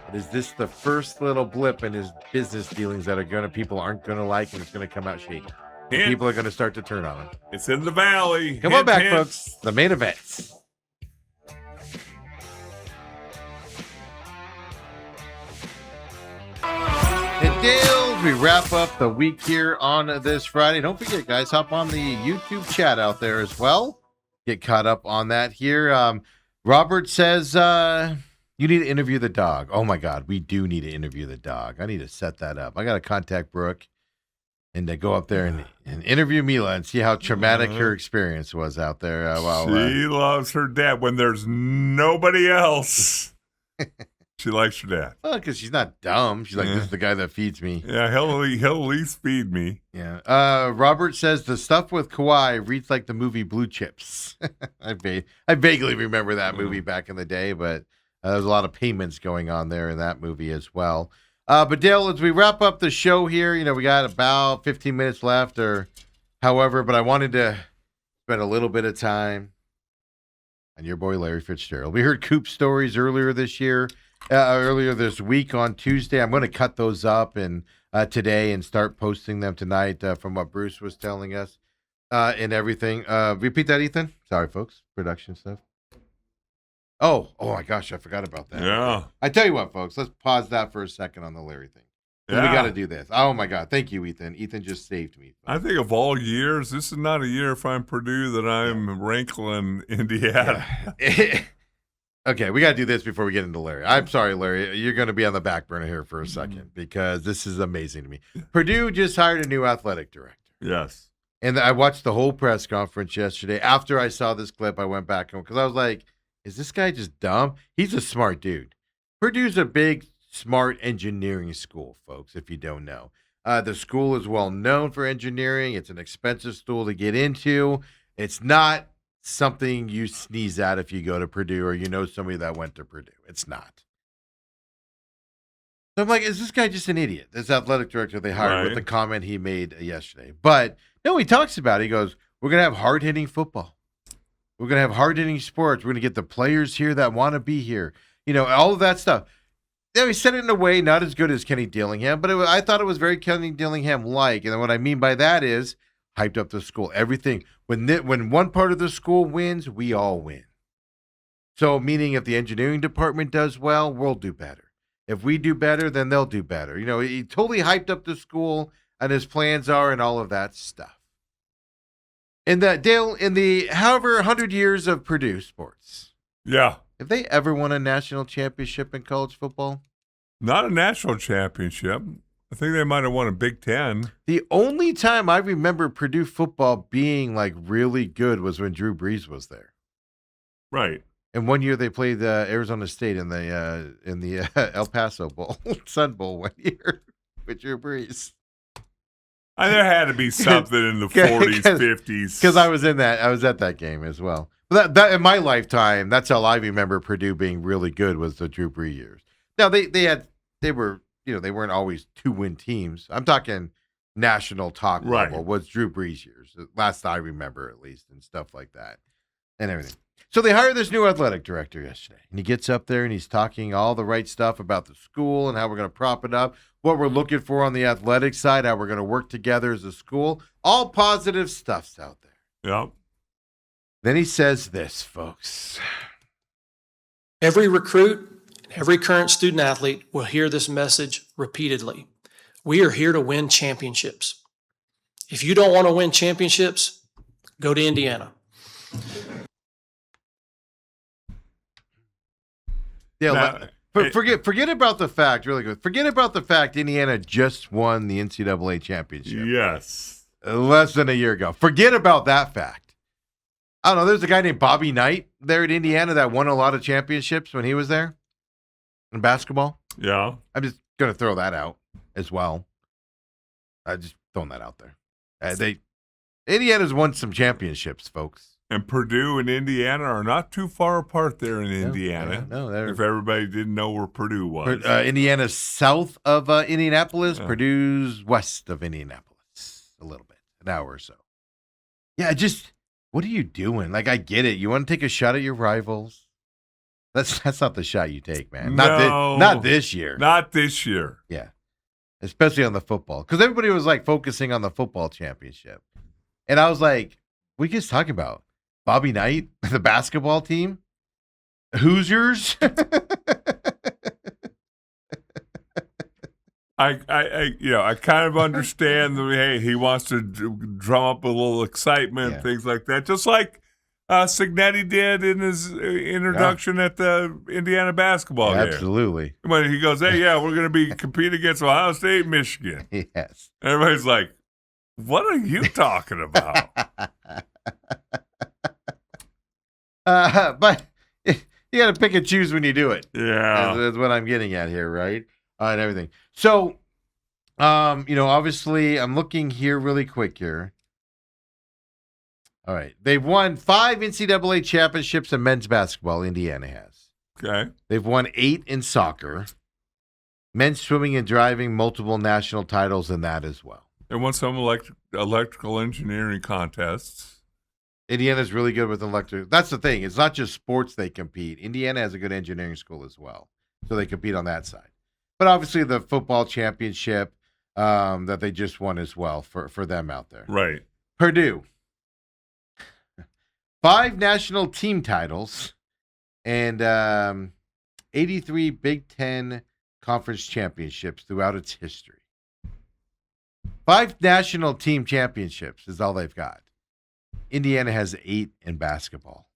But is this the first little blip in his business dealings that people aren't going to like and it's going to come out shady? People are going to start to turn on him. It's in the valley. Come on back, folks. The main events. And Dale, we wrap up the week here on this Friday. Don't forget, guys, hop on the YouTube chat out there as well. Get caught up on that here. Robert says you need to interview the dog. Oh, my God. We do need to interview the dog. I need to set that up. I got to contact Brooke and to go up there and interview Mila and see how traumatic her experience was out there. She loves her dad when there's nobody else. She likes her dad. Well, because she's not dumb. She's like, this is the guy that feeds me. Yeah, he'll at least feed me. Yeah. Robert says the stuff with Kawhi reads like the movie Blue Chips. I vaguely remember that movie back in the day, but there's a lot of payments going on there in that movie as well. But Dale, as we wrap up the show here, we got about 15 minutes left or however, but I wanted to spend a little bit of time on your boy Larry Fitzgerald. We heard Coop stories earlier this week on Tuesday. I'm going to cut those up and today and start posting them tonight from what Bruce was telling us and everything. Repeat that, Ethan. Sorry, folks. Production stuff. Oh my gosh, I forgot about that. Yeah. I tell you what, folks, let's pause that for a second on the Larry thing. Yeah. We got to do this. Oh my God. Thank you, Ethan. Ethan just saved me. I think of all years, this is not a year if I'm Purdue that I'm rankling Indiana. Yeah. Okay, we got to do this before we get into Larry. I'm sorry, Larry. You're going to be on the back burner here for a second because this is amazing to me. Purdue just hired a new athletic director. Yes. And I watched the whole press conference yesterday. After I saw this clip, I went back home because I was like, is this guy just dumb? He's a smart dude. Purdue's a big, smart engineering school, folks, if you don't know. The school is well known for engineering. It's an expensive school to get into. It's not something you sneeze at if you go to Purdue or somebody that went to Purdue. It's not. So I'm like, is this guy just an idiot? This athletic director they hired with the comment he made yesterday. But no, he talks about it. He goes, we're going to have hard-hitting football. We're going to have hard-hitting sports. We're going to get the players here that want to be here. All of that stuff. He said it in a way not as good as Kenny Dillingham, but I thought it was very Kenny Dillingham-like. And what I mean by that is hyped up the school. Everything. When one part of the school wins, we all win. So meaning if the engineering department does well, we'll do better. If we do better, then they'll do better. He totally hyped up the school and his plans are and all of that stuff. And that, Dale, in the however 100 years of Purdue sports. Yeah. Have they ever won a national championship in college football? Not a national championship. I think they might have won a Big Ten. The only time I remember Purdue football being really good was when Drew Brees was there. Right. And one year they played Arizona State in the El Paso Bowl, Sun Bowl one year with Drew Brees. There had to be something in the 40s, 50s. Because I was at that game as well. That in my lifetime, that's how I remember Purdue being really good was the Drew Brees years. Now they were they weren't always 2-win teams. I'm talking national talk level was Drew Brees years, last I remember at least, and stuff like that, and everything. So they hired this new athletic director yesterday, and he gets up there and he's talking all the right stuff about the school and how we're going to prop it up, what we're looking for on the athletic side, how we're going to work together as a school. All positive stuff's out there. Yep. Then he says this, folks. Every recruit, every current student athlete will hear this message repeatedly. We are here to win championships. If you don't want to win championships, go to Indiana. Yeah, forget about the fact, really good. Forget about the fact Indiana just won the NCAA championship. Yes. Less than a year ago. Forget about that fact. I don't know. There's a guy named Bobby Knight there at Indiana that won a lot of championships when he was there in basketball. Yeah. I'm just going to throw that out as well. I just throwing that out there. Indiana's won some championships, folks. And Purdue and Indiana are not too far apart there in Indiana. No, if everybody didn't know where Purdue was. Indiana's south of Indianapolis. Yeah. Purdue's west of Indianapolis. A little bit. An hour or so. Yeah, what are you doing? Like, I get it. You want to take a shot at your rivals? That's not the shot you take, man. Not this year. Not this year. Yeah. Especially on the football. Because everybody was, like, focusing on the football championship. And I was like, what are you guys talking about? Bobby Knight, the basketball team? Hoosiers? I kind of understand hey, he wants to drum up a little excitement, things like that. Just like Cignetti did in his introduction at the Indiana basketball game. Absolutely. When he goes, hey, we're going to be competing against Ohio State, Michigan. Yes. Everybody's like, what are you talking about? But you got to pick and choose when you do it. Yeah. That's what I'm getting at here, right? And everything. So, obviously, I'm looking here really quick here. All right. They've won 5 NCAA championships in men's basketball, Indiana has. Okay. They've won 8 in soccer. Men's swimming and driving, multiple national titles in that as well. They won some electrical engineering contests. Indiana's really good with electric. That's the thing. It's not just sports they compete. Indiana has a good engineering school as well. So they compete on that side. But obviously the football championship that they just won as well for them out there. Right. Purdue. 5 national team titles and 83 Big Ten conference championships throughout its history. 5 national team championships is all they've got. Indiana has 8 in basketball.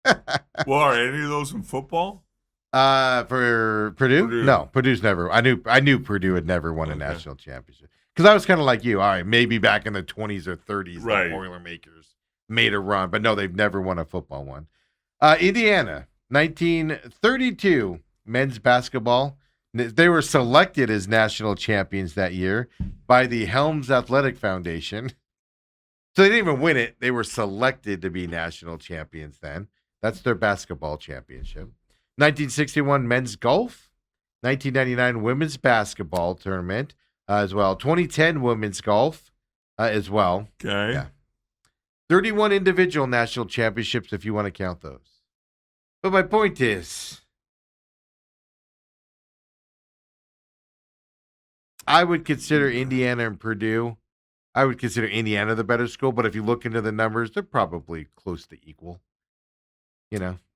Well, are any of those in football? For Purdue? No, Purdue's never. I knew Purdue had never won a national championship because I was kind of like you. All right, maybe back in the 20s or 30s, the Boilermakers made a run, but no, they've never won a football one. Indiana, 1932 men's basketball. They were selected as national champions that year by the Helms Athletic Foundation. So they didn't even win it. They were selected to be national champions then. That's their basketball championship. 1961 men's golf. 1999 women's basketball tournament as well. 2010 women's golf as well. Okay. Yeah. 31 individual national championships if you want to count those. But my point is, I would consider Indiana and Purdue. I would consider Indiana the better school, but if you look into the numbers, they're probably close to equal.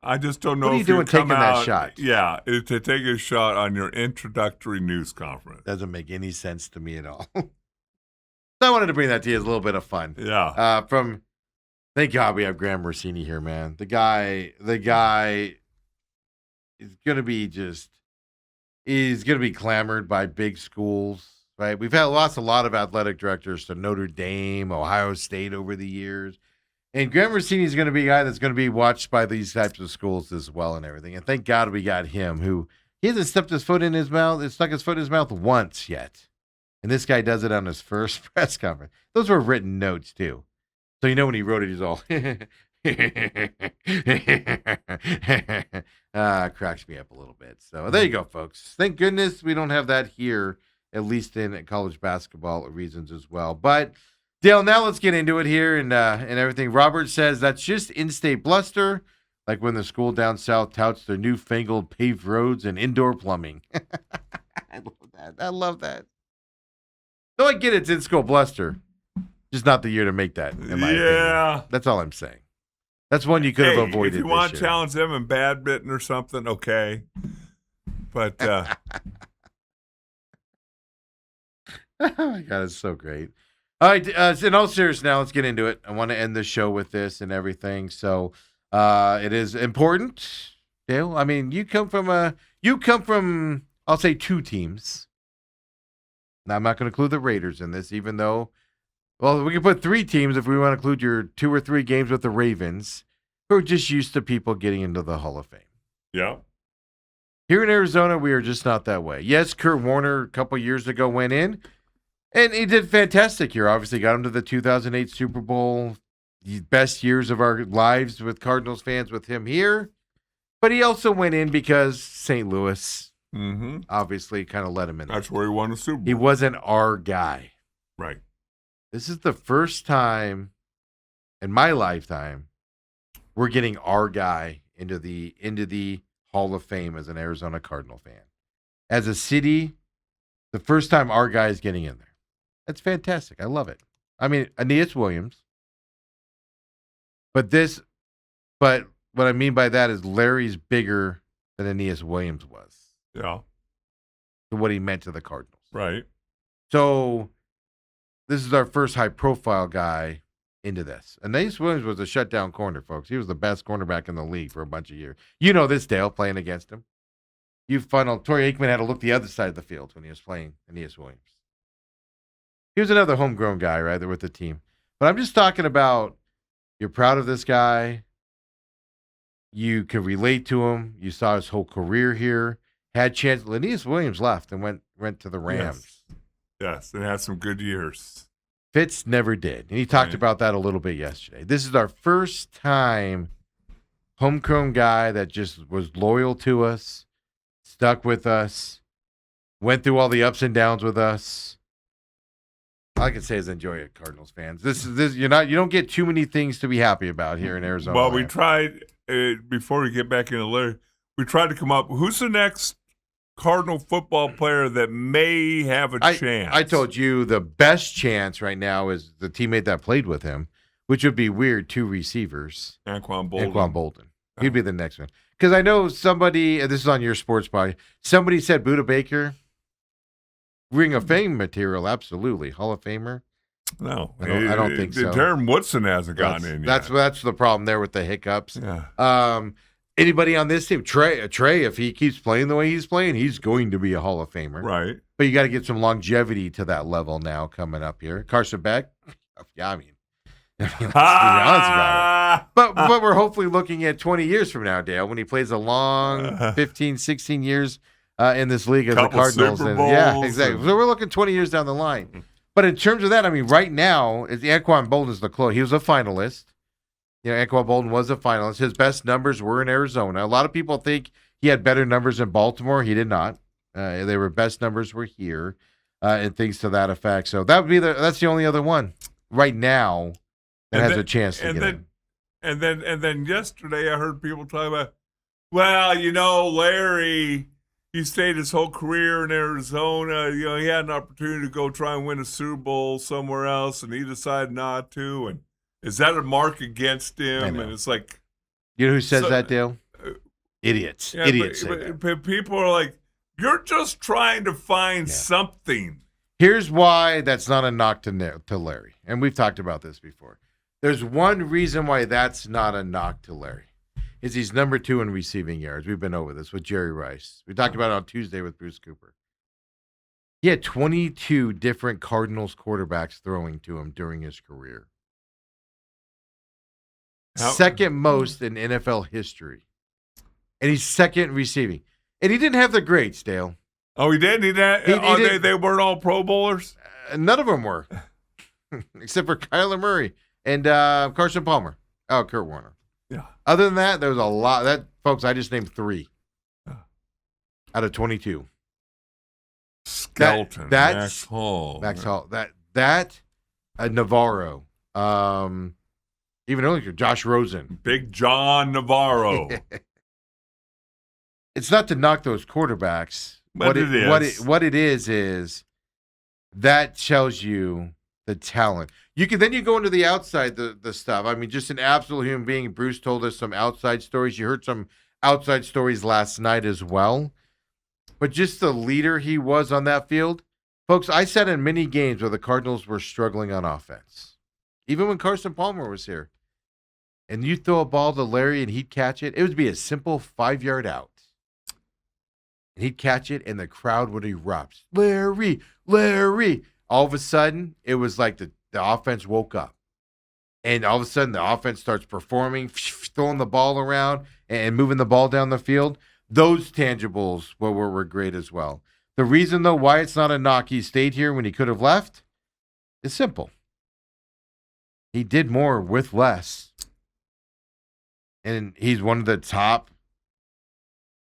I just don't know what are you if doing taking that shot. Yeah, to take a shot on your introductory news conference. Doesn't make any sense to me at all. So I wanted to bring that to you as a little bit of fun. Yeah. Thank God we have Graham Rossini here, man. The guy is going to be he's going to be clamored by big schools. Right, we've lost a lot of athletic directors to Notre Dame, Ohio State over the years, and Graham Rossini is going to be a guy that's going to be watched by these types of schools as well and everything. And thank God we got him, who he hasn't stuck his foot in his mouth once yet, and this guy does it on his first press conference. Those were written notes too, so when he wrote it, he's all Cracks me up a little bit. So there you go, folks. Thank goodness we don't have that here, at least in college basketball reasons as well. But Dale, now let's get into it here and everything. Robert says that's just in-state bluster, like when the school down south touts their newfangled paved roads and indoor plumbing. I love that. I love that. No, I get it's in-school bluster. Just not the year to make that, in my opinion. That's all I'm saying. That's one you could have avoided. If you want to challenge them in badminton or something, okay. But oh my God, it's so great. All right, in all seriousness, now let's get into it. I want to end the show with this and everything. So it is important, Dale. I mean, you come from I'll say two teams. Now I'm not going to include the Raiders in this, even though. Well, we can put three teams if we want to include your 2 or 3 games with the Ravens, who are just used to people getting into the Hall of Fame. Yeah. Here in Arizona, we are just not that way. Yes, Kurt Warner a couple years ago went in, and he did fantastic here. Obviously, got him to the 2008 Super Bowl. The best years of our lives with Cardinals fans with him here. But he also went in because St. Louis obviously kind of let him in. That's where he won the Super Bowl. He wasn't our guy. Right. This is the first time in my lifetime we're getting our guy into the Hall of Fame as an Arizona Cardinal fan. As a city, the first time our guy is getting in there. That's fantastic. I love it. I mean, Aeneas Williams. But what I mean by that is Larry's bigger than Aeneas Williams was. Yeah. To what he meant to the Cardinals. Right. So this is our first high-profile guy into this. Aeneas Williams was a shutdown corner, folks. He was the best cornerback in the league for a bunch of years. You know this, Dale, playing against him. Torrey Aikman had to look the other side of the field when he was playing Aeneas Williams. He was another homegrown guy, right, there with the team. But I'm just talking about you're proud of this guy. You can relate to him. You saw his whole career here. Had chance. Aeneas Williams left and went to the Rams. Yes, and had some good years. Fitz never did. And he talked about that a little bit yesterday. This is our first time homegrown guy that just was loyal to us, stuck with us, went through all the ups and downs with us. All I can say is enjoy it, Cardinals fans. You don't get too many things to be happy about here in Arizona. Well, we tried before we get back into Larry, we tried to come up. Who's the next Cardinal football player that may have a chance? I told you the best chance right now is the teammate that played with him, which would be weird. 2 receivers. Anquan Bolden. He'd be the next one. Because I know somebody, and this is on your sports body, somebody said Budda Baker. Ring of Fame material, absolutely. Hall of Famer? No. I don't think so. Darren Woodson hasn't gotten in yet. That's the problem there with the hiccups. Yeah. Anybody on this team? Trey, if he keeps playing the way he's playing, he's going to be a Hall of Famer. Right. But you got to get some longevity to that level now coming up here. Carson Beck? Yeah, I mean let's be honest about it. But we're hopefully looking at 20 years from now, Dale, when he plays a long 15, 16 years in this league as the Cardinals. Yeah, exactly. So we're looking 20 years down the line. But in terms of that, I mean, right now, Anquan Bolden is the close. He was a finalist. Anquan Bolden was a finalist. His best numbers were in Arizona. A lot of people think he had better numbers in Baltimore. He did not. Their best numbers were here, and things to that effect. So that's the only other one right now that has a chance to get in. And then yesterday I heard people talk about, Larry, he stayed his whole career in Arizona. He had an opportunity to go try and win a Super Bowl somewhere else, and he decided not to. And is that a mark against him? And it's like, you know who says that, Dale? Idiots. Yeah, Idiots. But people are like, you're just trying to find something. Here's why that's not a knock to Larry. And we've talked about this before. There's one reason why that's not a knock to Larry. Is he's number 2 in receiving yards. We've been over this with Jerry Rice. We talked about it on Tuesday with Bruce Cooper. He had 22 different Cardinals quarterbacks throwing to him during his career. Second most in NFL history. And he's second receiving. And he didn't have the greats, Dale. Oh, he did? They weren't all Pro Bowlers? None of them were. Except for Kyler Murray and Carson Palmer. Oh, Kurt Warner. Yeah. Other than that, there was a lot. Folks, I just named 3 out of 22. Skelton, Max Hall. Navarro. Even earlier, Josh Rosen. Big John Navarro. It's not to knock those quarterbacks. But What it is that tells you the talent. You go into the outside, the stuff. I mean, just an absolute human being. Bruce told us some outside stories. You heard some outside stories last night as well. But just the leader he was on that field. Folks, I sat in many games where the Cardinals were struggling on offense. Even when Carson Palmer was here. And you throw a ball to Larry and he'd catch it. It would be a simple 5-yard out. And he'd catch it and the crowd would erupt. Larry, Larry. All of a sudden, it was like the offense woke up. And all of a sudden, the offense starts performing, throwing the ball around and moving the ball down the field. Those tangibles were great as well. The reason, though, why it's not a knock he stayed here when he could have left is simple. He did more with less. And he's one of the top,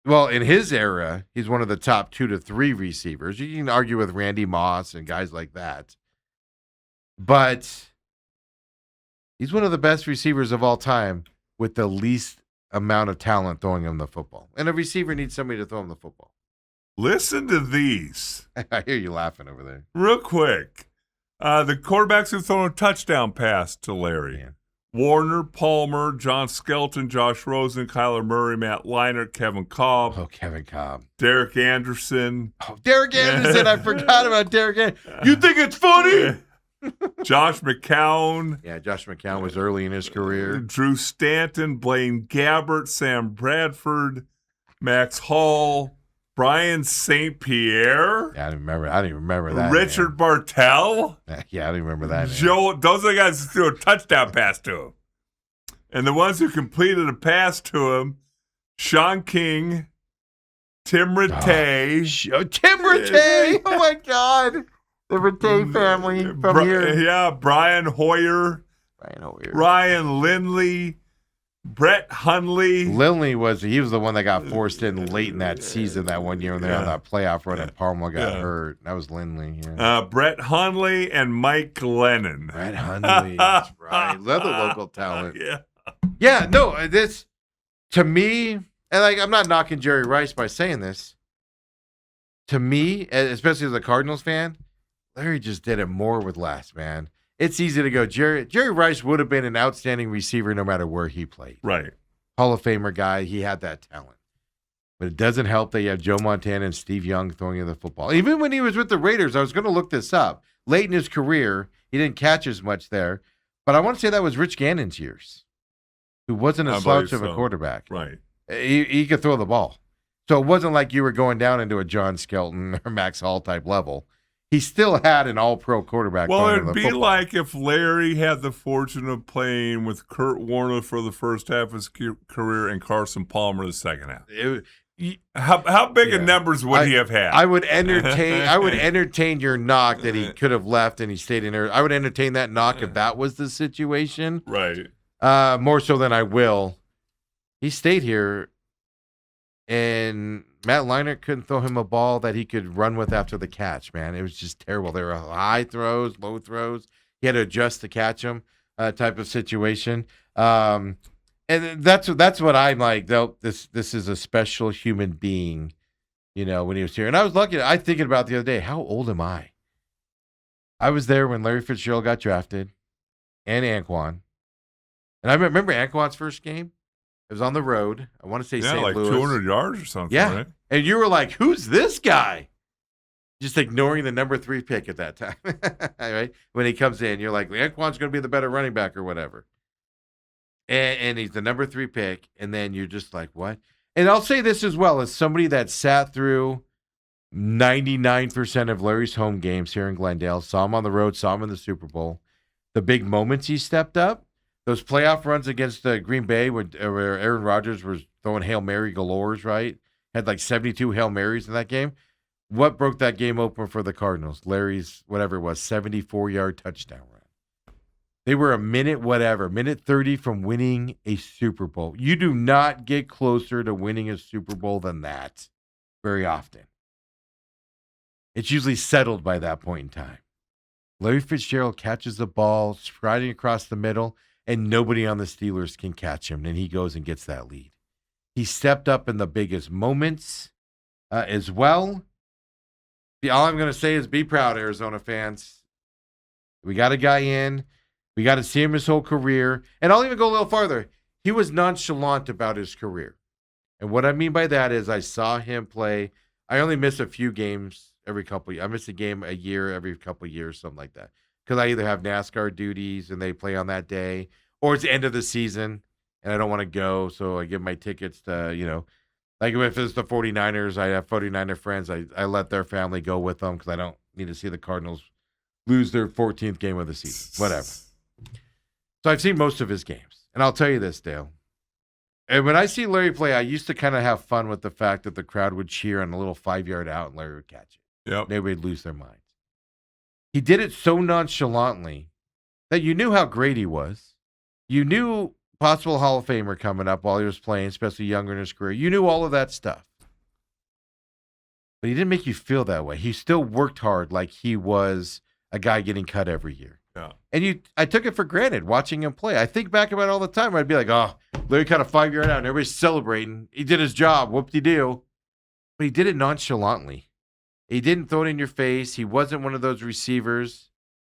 well, in his era, he's one of the top 2 to 3 receivers. You can argue with Randy Moss and guys like that. But he's one of the best receivers of all time with the least amount of talent throwing him the football. And a receiver needs somebody to throw him the football. Listen to these. I hear you laughing over there. Real quick. The quarterbacks who've thrown a touchdown pass to Larry. Man. Warner, Palmer, John Skelton, Josh Rosen, Kyler Murray, Matt Leinart, Kevin Kolb. Oh, Kevin Kolb. Derek Anderson. Oh, Derek Anderson. I forgot about Derek Anderson. You think it's funny? Josh McCown. Yeah, Josh McCown was early in his career. Drew Stanton, Blaine Gabbert, Sam Bradford, Max Hall, Brian St. Pierre. Yeah, I don't even remember that. Richard Bartell. Yeah, I don't remember that. Joe, those are the guys who threw a touchdown pass to him. And the ones who completed a pass to him, Sean King, Tim Rattay. Tim Rattay! Oh, my God. The Rattay family from here. Yeah, Brian Hoyer. Ryan Lindley. Brett Hundley. Lindley was the one that got forced in late in that season that one year when they were on that playoff run and Palmer got hurt. That was Lindley. Yeah. Brett Hundley and Mike Glennon. Brett Hundley, that's right. Another local talent. Yeah. Yeah, no, this, to me, and like I'm not knocking Jerry Rice by saying this. To me, especially as a Cardinals fan, Larry just did it more with less, man. It's easy to go. Jerry Rice would have been an outstanding receiver no matter where he played. Right. Hall of Famer guy. He had that talent. But it doesn't help that you have Joe Montana and Steve Young throwing you the football. Even when he was with the Raiders, I was going to look this up. Late in his career, he didn't catch as much there. But I want to say that was Rich Gannon's years, who wasn't a slouch of a quarterback. Right. He could throw the ball. So it wasn't like you were going down into a John Skelton or Max Hall type level. He still had an all-pro quarterback. Well, it'd be like if Larry had the fortune of playing with Kurt Warner for the first half of his career and Carson Palmer the second half. How big of numbers would he have had? I would entertain your knock that he could have left and he stayed in there. I would entertain that knock if that was the situation. Right. More so than I will. He stayed here, and Matt Leinart couldn't throw him a ball that he could run with after the catch, man. It was just terrible. There were high throws, low throws. He had to adjust to catch them type of situation. And that's what I'm like, though. This is a special human being, when he was here. And I was lucky. I thinking about the other day, how old am I? I was there when Larry Fitzgerald got drafted and Anquan. And I remember Anquan's first game. It was on the road. I want to say St. like Louis. 200 yards or something, yeah. Right? And you were like, who's this guy? Just ignoring the number 3 pick at that time. Right? When he comes in, you're like, Anquan's going to be the better running back or whatever. And he's the number 3 pick. And then you're just like, what? And I'll say this as well, as somebody that sat through 99% of Larry's home games here in Glendale, saw him on the road, saw him in the Super Bowl. The big moments he stepped up, those playoff runs against Green Bay where Aaron Rodgers was throwing Hail Mary galores, right? Had like 72 Hail Marys in that game. What broke that game open for the Cardinals? Larry's, whatever it was, 74-yard touchdown run. They were a minute 30 from winning a Super Bowl. You do not get closer to winning a Super Bowl than that very often. It's usually settled by that point in time. Larry Fitzgerald catches the ball, striding across the middle, and nobody on the Steelers can catch him, and he goes and gets that lead. He stepped up in the biggest moments as well. All I'm going to say is be proud, Arizona fans. We got a guy in. We got to see him his whole career. And I'll even go a little farther. He was nonchalant about his career. And what I mean by that is I saw him play. I only miss a few games every couple of years. I miss a game a year every couple of years, something like that. Because I either have NASCAR duties and they play on that day, or it's the end of the season and I don't want to go. So I give my tickets to, like if it's the 49ers, I have 49er friends. I let their family go with them because I don't need to see the Cardinals lose their 14th game of the season. Whatever. So I've seen most of his games. And I'll tell you this, Dale. And when I see Larry play, I used to kind of have fun with the fact that the crowd would cheer on a little 5-yard out and Larry would catch it. Yep. They would lose their minds. He did it so nonchalantly that you knew how great he was. You knew possible Hall of Famer coming up while he was playing, especially younger in his career. You knew all of that stuff. But he didn't make you feel that way. He still worked hard like he was a guy getting cut every year. Yeah. And I took it for granted watching him play. I think back about it all the time. I'd be like, oh, Larry caught a 5-yard out and everybody's celebrating. He did his job. Whoop-de-doo. But he did it nonchalantly. He didn't throw it in your face. He wasn't one of those receivers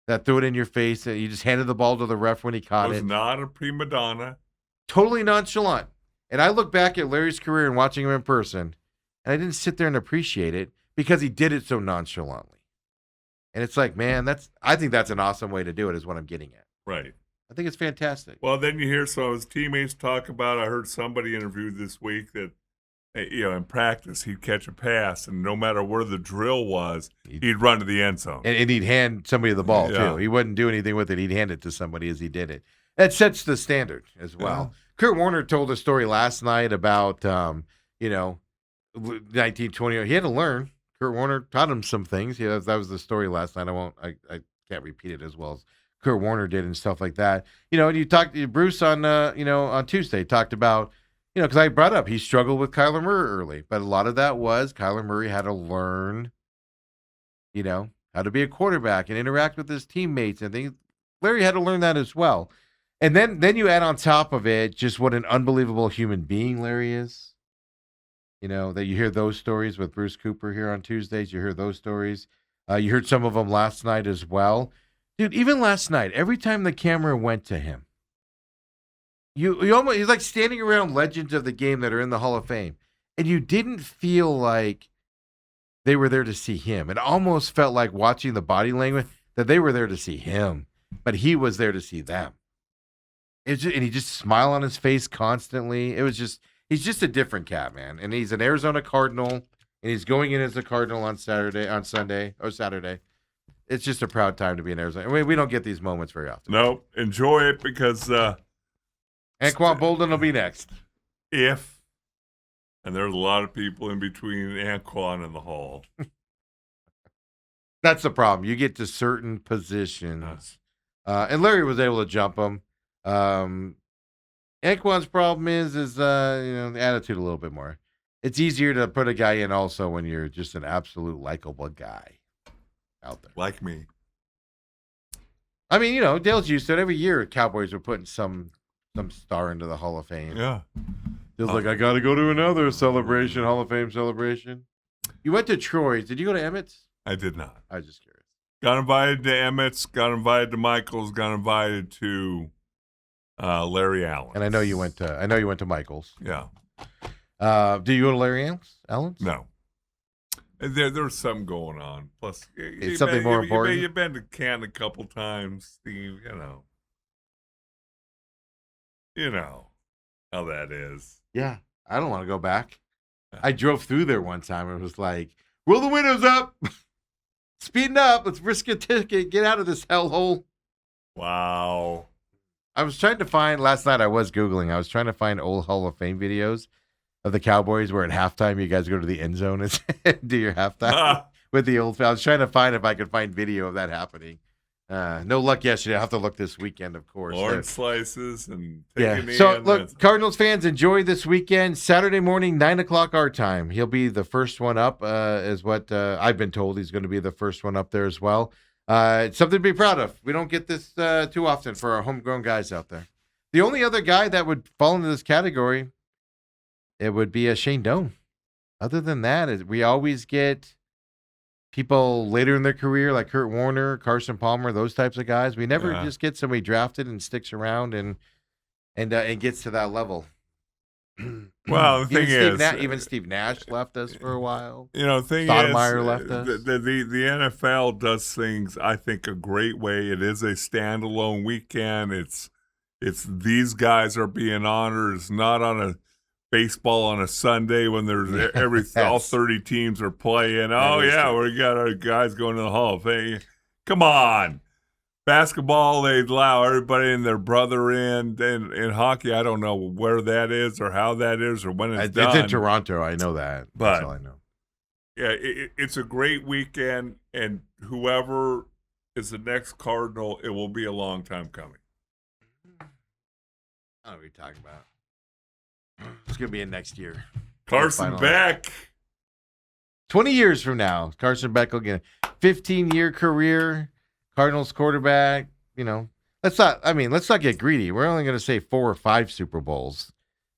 that threw it in your face. And he just handed the ball to the ref when he caught it. Was not a prima donna. Totally nonchalant. And I look back at Larry's career and watching him in person, and I didn't sit there and appreciate it because he did it so nonchalantly. And it's like, man, I think that's an awesome way to do it is what I'm getting at. Right. I think it's fantastic. Well, then you hear some of his teammates talk about, I heard somebody interviewed this week that, in practice, he'd catch a pass, and no matter where the drill was, he'd run to the end zone. And he'd hand somebody the ball, too. He wouldn't do anything with it. He'd hand it to somebody as he did it. That sets the standard as well. Yeah. Kurt Warner told a story last night about, 1920. He had to learn. Kurt Warner taught him some things. That was the story last night. I can't repeat it as well as Kurt Warner did and stuff like that. And you talked to Bruce on, on Tuesday, talked about, because I brought up he struggled with Kyler Murray early, but a lot of that was Kyler Murray had to learn, how to be a quarterback and interact with his teammates and things. Larry had to learn that as well. And then you add on top of it just what an unbelievable human being Larry is. That you hear those stories with Bruce Cooper here on Tuesdays. You hear those stories. You heard some of them last night as well. Dude, even last night, every time the camera went to him, he's like standing around legends of the game that are in the Hall of Fame, and you didn't feel like they were there to see him. It almost felt like watching the body language that they were there to see him, but he was there to see them. And he just smiled on his face constantly. It was just... He's just a different cat, man. And he's an Arizona Cardinal, and he's going in as a Cardinal on Saturday. It's just a proud time to be in Arizona. I mean, we don't get these moments very often. No, enjoy it because Anquan Boldin will be next. And there's a lot of people in between Anquan and the Hall. That's the problem. You get to certain positions. And Larry was able to jump them. Anquan's problem is the attitude a little bit more. It's easier to put a guy in also when you're just an absolute likable guy out there. Like me. I mean, Dale's used to it. Every year, Cowboys are putting some star into the Hall of Fame. Yeah. Feels like I got to go to another celebration, Hall of Fame celebration. You went to Troy's. Did you go to Emmett's? I did not. I was just curious. Got invited to Emmett's, got invited to Michael's, got invited to Larry Allen. And I know you went to Michael's. Yeah. Do you go to Larry Allen's? No. There's something going on. Plus, it's something more important. You've been to Canton a couple times, Steve. You know how that is. Yeah, I don't want to go back. I drove through there one time. It was like, roll the windows up, speeding up. Let's risk a ticket. Get out of this hellhole. Wow. I was trying to find, last night I was Googling, I was trying to find old Hall of Fame videos of the Cowboys where at halftime you guys go to the end zone and do your halftime with the old. I was trying to find if I could find video of that happening. No luck yesterday. I'll have to look this weekend, of course. Orange slices and yeah. taking So, look, Cardinals fans, enjoy this weekend. Saturday morning, 9 o'clock our time. He'll be the first one up, is what I've been told. He's going to be the first one up there as well. It's something to be proud of. We don't get this too often for our homegrown guys out there. The only other guy that would fall into this category, it would be Shane Doan. Other than that, we always get people later in their career like Kurt Warner, Carson Palmer, those types of guys. We never just get somebody drafted and sticks around and gets to that level. Well, the thing is, even Steve Nash left us for a while. The thing Stoudemire is, left us. The NFL does things, I think, a great way. It is a standalone weekend. It's these guys are being honored. It's not on a baseball on a Sunday when there's all 30 teams are playing. Oh yeah, we got our guys going to the Hall of Fame. Come on. Basketball, they allow everybody and their brother in. And in hockey, I don't know where that is or how that is or when it's done. It's in Toronto. I know that. That's all I know. Yeah, it's a great weekend, and whoever is the next Cardinal, it will be a long time coming. I don't know what you're talking about. It's going to be in next year. Carson Beck. 20 years from now, Carson Beck will get a 15-year career. Cardinals quarterback, let's not get greedy. We're only going to say 4 or 5 Super Bowls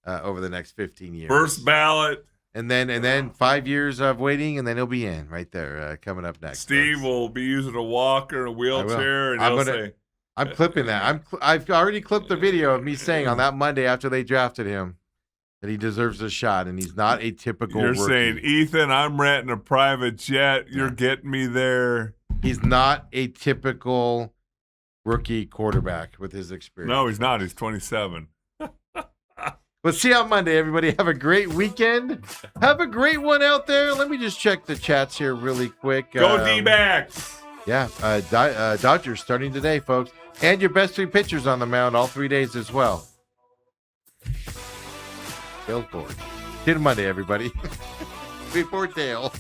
over the next 15 years. First ballot. And then 5 years of waiting, and then he'll be in right there coming up next. Steve will be using a walker and a wheelchair, and he'll say... I'm clipping that. I've already clipped the video of me saying on that Monday after they drafted him that he deserves a shot, and he's not a typical You're rookie. Saying, Ethan, I'm renting a private jet. You're getting me there. He's not a typical rookie quarterback with his experience. No, he's not. He's 27. We'll see you on Monday, everybody. Have a great weekend. Have a great one out there. Let me just check the chats here really quick. Go D-backs. Yeah, Dodgers starting today, folks. And your best 3 pitchers on the mound all 3 days as well. Dale Ford. See you Monday, everybody. Before Dale.